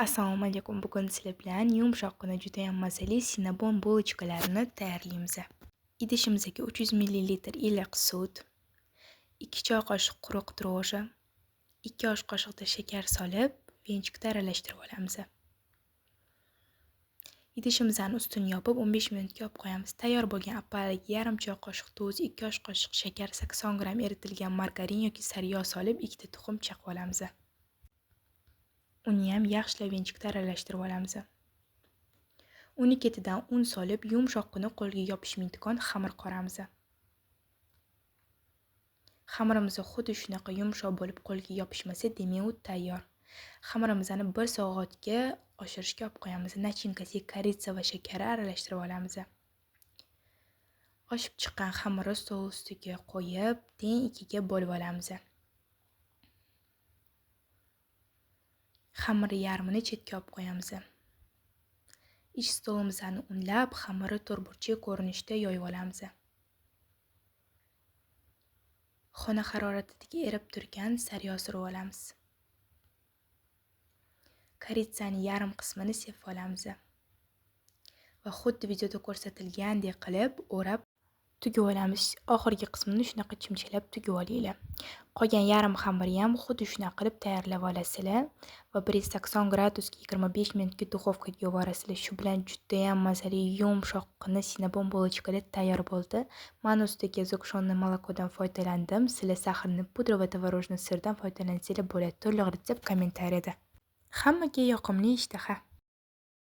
Assalomu alaykum. Bugun sizlar bilan yumshoqqina juda ham mazali sinabon bulochkalarini tayyorlaymiz. Idishimizga 300 ml iliq sut, 2 choy qoshiq quruq droji, 2 osh qoshiqda shakar solib, venchikda aralashtirib olamiz. Idishimizning ustini yopib 15 minutga olib qo'yamiz. Tayyor bo'lgan appaliga yarim choy qoshiq tuz, 2 osh qoshiq shakar, 80 g eritilgan margarin yoki sariyog' solib, 2 ta tuxum chaqib olamiz. Uni ham yaxshilab venchikda aralashtirib olamiz. Uni ketidan un solib, yumshoqqina qo'lga yopishmaydigan xamir qoramiz. Xamirimiz xuddi shunaqa yumshoq bo'lib qo'lga yopishmasa, demak u tayyor. Xamirimizni 1 soatga oshirishga olib qo'yamiz. Nachinkasiga koritsa va shakar aralashtirib olamiz. Oshib chiqqan xamirni stol ustiga qo'yib, teng ikkiga bo'lib olamiz. Xamirni yarmini chetga olib qo'yamiz. Ish stolimizni unlab, xamirni to'rtburchak ko'rinishda yoyib olamiz. Xona haroratidagi erib turgan sariyog' surib olamiz. Koritsaning yarim qismini sepib olamiz. Va xuddi videoda ko'rsatilgandek qilib o'rab tugib olamiz. Oxirgi qismini shunaqa chimchilab tugib olinglar. Qolgan yarim xamirni ham xuddi shunaqa qilib tayyorlab olasizlar va 180 gradusga 25 minutga duxovkaga yuborasizlar. Shu bilan juda ham mazali yumshoqqina sinabon bulochkalar tayyor bo'ldi. Men ustiga zukshonli molokodan foydalandim. Sizlar saxarni pudra va tvorojniy sirdan foydalansanglar bo'ladi. To'liq retsept kommentariyada. Hammaga yoqimli ishtaha.